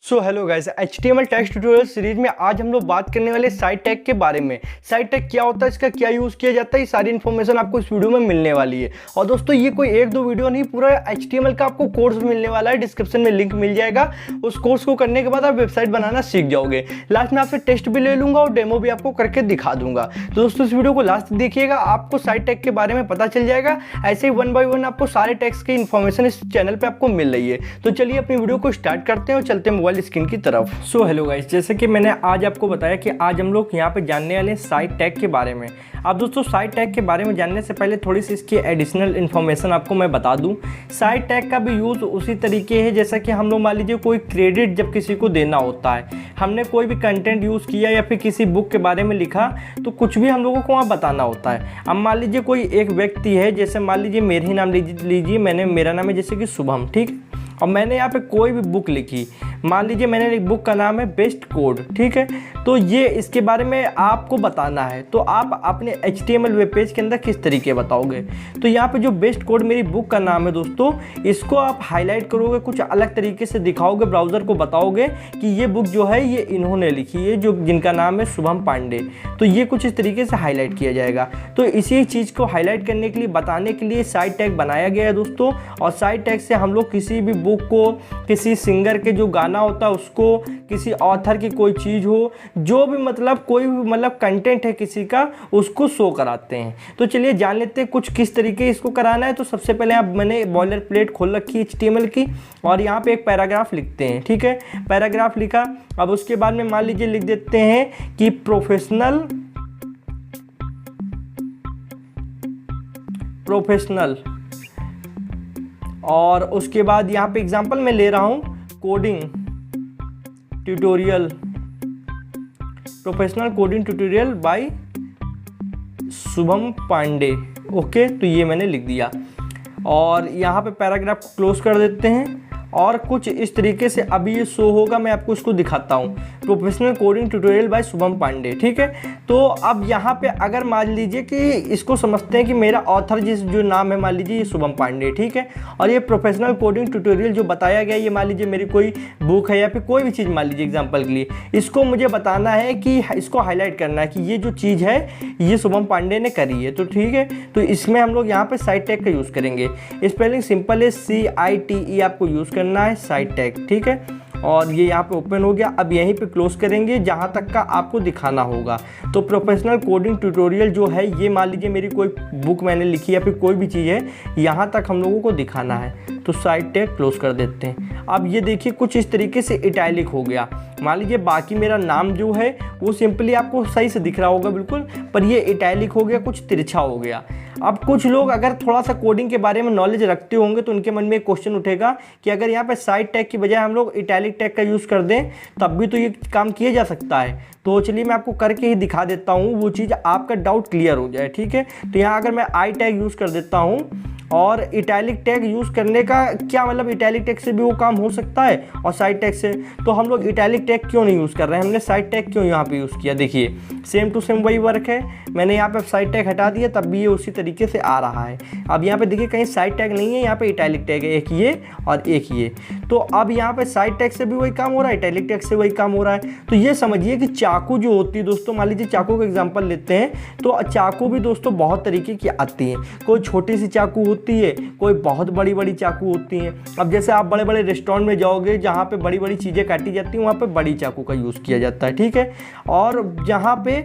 So hello guys, HTML text tutorial series में आज हम लोग बात करने वाले साइट टैग के बारे में। साइट टैग क्या होता है, इसका क्या यूज़ किया जाता है, ये सारी इन्फॉर्मेशन आपको इस वीडियो में मिलने वाली है। और दोस्तों ये कोई एक दो वीडियो नहीं, पूरा HTML का आपको कोर्स मिलने वाला है। डिस्क्रिप्शन में लिंक मिल जाएगा। उस कोर्स को करने के बाद आप वेबसाइट बनाना सीख जाओगे। लास्ट में आपसे टेस्ट भी ले लूँगा और डेमो भी आपको करके दिखा दूंगा। तो दोस्तों इस वीडियो को लास्ट देखिएगा, आपको साइट टैग के बारे में पता चल जाएगा। ऐसे ही 1 बाय 1 आपको सारे टैग्स की इन्फॉर्मेशन इस चैनल पर आपको मिल रही है। तो चलिए अपनी वीडियो को स्टार्ट करते हैं और चलते हैं मोबाइल स्क्रीन की तरफ। सो हेलो गाइस, जैसे कि मैंने आज आपको बताया कि आज हम लोग यहाँ पे जानने वाले हैं साइट टैग के बारे में। अब दोस्तों साइट टैग के बारे में जानने से पहले थोड़ी सी इसकी एडिशनल इन्फॉर्मेशन आपको मैं बता दूं। साइट टैग का भी यूज़ उसी तरीके है जैसा कि हम लोग मान लीजिए कोई क्रेडिट जब किसी को देना होता है, हमने कोई भी कंटेंट यूज़ किया या फिर किसी बुक के बारे में लिखा तो कुछ भी हम लोगों को वहाँ बताना होता है। अब मान लीजिए कोई एक व्यक्ति है, जैसे मान लीजिए मेरे ही नाम लीजिए, मेरा नाम है जैसे कि शुभम, ठीक। और मैंने यहाँ पे कोई भी बुक लिखी, मान लीजिए मैंने एक बुक का नाम है बेस्ट कोड, ठीक है। तो ये इसके बारे में आपको बताना है, तो आप अपने HTML वेब पेज के अंदर किस तरीके बताओगे। तो यहाँ पे जो बेस्ट कोड मेरी बुक का नाम है दोस्तों, इसको आप हाईलाइट करोगे, कुछ अलग तरीके से दिखाओगे, ब्राउज़र को बताओगे कि ये बुक जो है ये इन्होंने लिखी है, जो जिनका नाम है शुभम पांडे। तो ये कुछ इस तरीके से हाईलाइट किया जाएगा। तो इसी चीज़ को हाईलाइट करने के लिए, बताने के लिए साइट टैग बनाया गया है दोस्तों। और साइट टैग से हम लोग किसी भी बुक को, किसी सिंगर के जो गाना होता है उसको, किसी ऑथर की कोई चीज़ हो, जो भी मतलब कोई भी मतलब कंटेंट है किसी का, उसको शो कराते हैं। तो चलिए जान लेते हैं कुछ किस तरीके इसको कराना है। तो सबसे पहले आप, मैंने बॉयलर प्लेट खोल रखी है HTML की, और यहाँ पे एक पैराग्राफ लिखते हैं, ठीक है। पैराग्राफ लिखा, अब उसके बाद में मान लीजिए लिख देते हैं कि प्रोफेशनल और उसके बाद यहाँ पे एग्जांपल मैं ले रहा हूँ coding tutorial, professional coding tutorial by Shubham Pandey. Okay, तो ये मैंने लिख दिया और यहाँ पे पैराग्राफ को क्लोज कर देते हैं। और कुछ इस तरीके से अभी ये शो होगा, मैं आपको इसको दिखाता हूँ, professional coding tutorial by Shubham Pandey, ठीक है। तो अब यहाँ पे अगर मान लीजिए कि इसको समझते हैं कि मेरा ऑथर जो नाम है, मान लीजिए ये शुभम पांडे, ठीक है। और ये प्रोफेशनल कोडिंग ट्यूटोरियल जो बताया गया, ये मान लीजिए मेरी कोई बुक है या फिर कोई भी चीज़, मान लीजिए एग्जाम्पल के लिए, इसको मुझे बताना है कि इसको हाईलाइट करना है कि ये जो चीज़ है ये शुभम पांडे ने करी है। तो ठीक है, तो इसमें हम लोग यहाँ पे साइट टैग का यूज़ करेंगे। स्पेलिंग सिंपल है, CITE आपको यूज़ करना है, साइट टैग, ठीक है। और ये यहाँ पे ओपन हो गया। अब यहीं पे क्लोज करेंगे जहाँ तक का आपको दिखाना होगा। तो प्रोफेशनल कोडिंग ट्यूटोरियल जो है, ये मान लीजिए मेरी कोई बुक मैंने लिखी है, फिर कोई भी चीज़ है, यहाँ तक हम लोगों को दिखाना है। तो साइट टैग क्लोज कर देते हैं। अब ये देखिए कुछ इस तरीके से इटैलिक हो गया। मान लीजिए बाकी मेरा नाम जो है वो सिंपली आपको सही से दिख रहा होगा बिल्कुल, पर ये इटैलिक हो गया, कुछ तिरछा हो गया। अब कुछ लोग अगर थोड़ा सा कोडिंग के बारे में नॉलेज रखते होंगे तो उनके मन में एक क्वेश्चन उठेगा कि अगर यहाँ पे साइट टैग की बजाय हम लोग इटैलिक टैग का यूज़ कर दें तब भी तो ये काम किया जा सकता है। तो चलिए मैं आपको करके ही दिखा देता हूँ, वो चीज़ आपका डाउट क्लियर हो जाए, ठीक है। तो यहाँ अगर मैं आई टैग यूज़ कर देता हूँ, और इटैलिक टैग यूज़ करने का क्या मतलब, इटैलिक टैग से भी वो काम हो सकता है और साइट टैग से। तो हम लोग इटैलिक टैग क्यों नहीं यूज़ कर रहे हैं, हमने साइट टैग क्यों यहाँ पे यूज़ किया। देखिए सेम टू सेम वही वर्क है, मैंने यहाँ पे साइट टैग हटा दिया तब भी ये उसी तरीके से आ रहा है। अब यहाँ पे देखिए कहीं साइट टैग नहीं है, यहाँ पे इटैलिक टैग है, एक ये और एक ये। तो अब यहाँ पे साइट टैग से भी वही काम हो रहा है, इटैलिक टैग से वही काम हो रहा है। तो ये समझिए कि चाकू जो होती है दोस्तों, मान लीजिए चाकू का एग्जाम्पल लेते हैं, तो चाकू भी दोस्तों बहुत तरीके की आती हैं। कोई छोटी सी चाकू होती है, कोई बहुत बड़ी बड़ी चाकू होती हैं। अब जैसे आप बड़े बड़े रेस्टोरेंट में जाओगे जहाँ पे बड़ी बड़ी चीज़ें काटी जाती हैं, वहाँ पे बड़ी चाकू का यूज़ किया जाता है, ठीक है। और जहाँ पे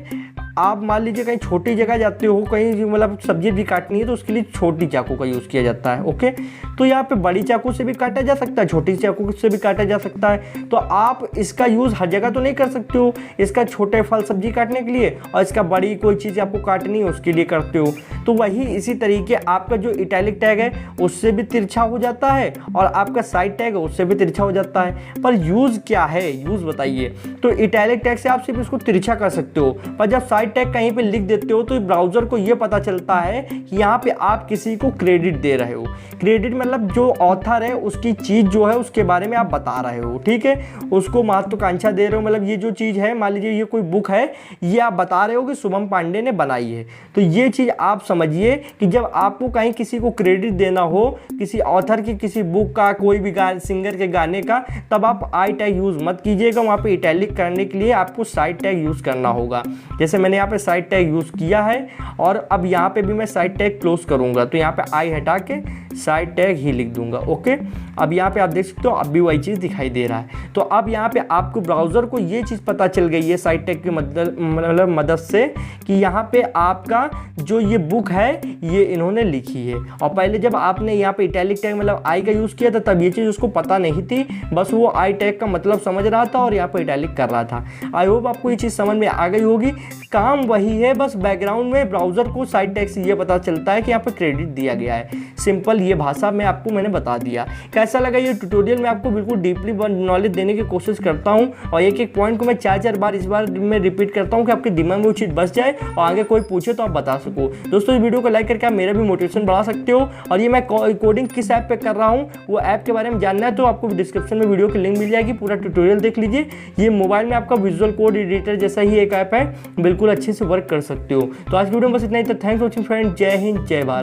आप मान लीजिए कहीं छोटी जगह जाते हो, कहीं मतलब सब्जी भी काटनी है, तो उसके लिए छोटी चाकू का यूज़ किया जाता है, ओके। तो यहाँ पे बड़ी चाकू से भी काटा जा सकता है, छोटी चाकू से भी काटा जा सकता है। तो आप इसका यूज़ हर जगह तो नहीं कर सकते हो, इसका छोटे फल सब्जी काटने के लिए, और इसका बड़ी कोई चीज़ आपको काटनी है उसके लिए करते हो। तो वही इसी तरीके आपका जो इटैलिक टैग है उससे भी तिरछा हो जाता है, और आपका साइट टैग है उससे भी तिरछा हो जाता है। पर यूज़ क्या है, यूज़ बताइए। तो इटैलिक टैग से आप सिर्फ इसको तिरछा कर सकते हो, पर जब साइट साइड टैग कहीं पे लिख देते हो तो ब्राउज़र को ये पता चलता है कि यहाँ पे आप किसी को क्रेडिट दे रहे हो। क्रेडिट मतलब जो ऑथर है उसकी चीज़ जो है उसके बारे में आप बता रहे हो, ठीक है, उसको महत्वाकांक्षा दे रहे हो। मतलब ये जो चीज़ है, मान लीजिए ये कोई बुक है, ये आप बता रहे हो कि शुभम पांडे ने बनाई है। तो ये चीज़ आप समझिए कि जब आपको कहीं किसी को क्रेडिट देना हो, किसी ऑथर की किसी बुक का, कोई भी सिंगर के गाने का, तब आप आई टैग यूज़ मत कीजिएगा। वहाँ पे इटैलिक करने के लिए आपको साइड टैग यूज़ करना होगा। जैसे मैंने यहाँ पे साइड टैग यूज़ किया है और अब यहाँ पे भी मैं साइड टैग क्लोज करूँगा तो यहाँ पे आई हटा के साइड टैग ही लिख दूंगा। ओके, अब यहाँ पे आप देख सकते हो अब भी वही चीज़ दिखाई दे रहा है। तो अब यहाँ पे आपको ब्राउज़र को ये चीज़ पता चल गई है साइड टैग की मदद से कि यहाँ पे आपका जो ये बुक है ये इन्होंने लिखी है। और पहले जब आपने यहाँ पे इटैलिक टैग मतलब आई का यूज़ किया था तब ये चीज़ उसको पता नहीं थी, बस वो आई टैग का मतलब समझ रहा था और यहाँ पे इटैलिक कर रहा था। आई होप आपको ये चीज़ समझ में आ गई होगी। काम वही है, बस बैकग्राउंड में ब्राउज़र को साइड टैग से ये पता चलता है कि यहाँ पे क्रेडिट दिया गया है। सिंपल ये भाषा में आपको मैंने बता दिया। कैसा लगा ये ट्यूटोरियल? मैं आपको बिल्कुल डीपली नॉलेज देने की कोशिश करता हूँ और एक एक पॉइंट को मैं 4-4 बार इस बार मैं रिपीट करता हूँ कि आपके दिमाग में वो चीज़ बस जाए और आगे कोई पूछे तो आप बता सको। दोस्तों इस वीडियो को लाइक करके आप मेरा भी मोटिवेशन बढ़ा सकते हो। और ये मैं कोडिंग किस ऐप पे कर रहा हूँ वो ऐप के बारे में जानना है तो आपको डिस्क्रिप्शन में वीडियो की लिंक मिल जाएगी, पूरा ट्यूटोरियल देख लीजिए। ये मोबाइल में आपका विजुअल कोड एडिटर जैसा ही एक ऐप है, बिल्कुल अच्छे से वर्क कर सकते हो। तो आज की वीडियो में बस इतना ही था। Thanks for watching friend. जय हिंद, जय भारत।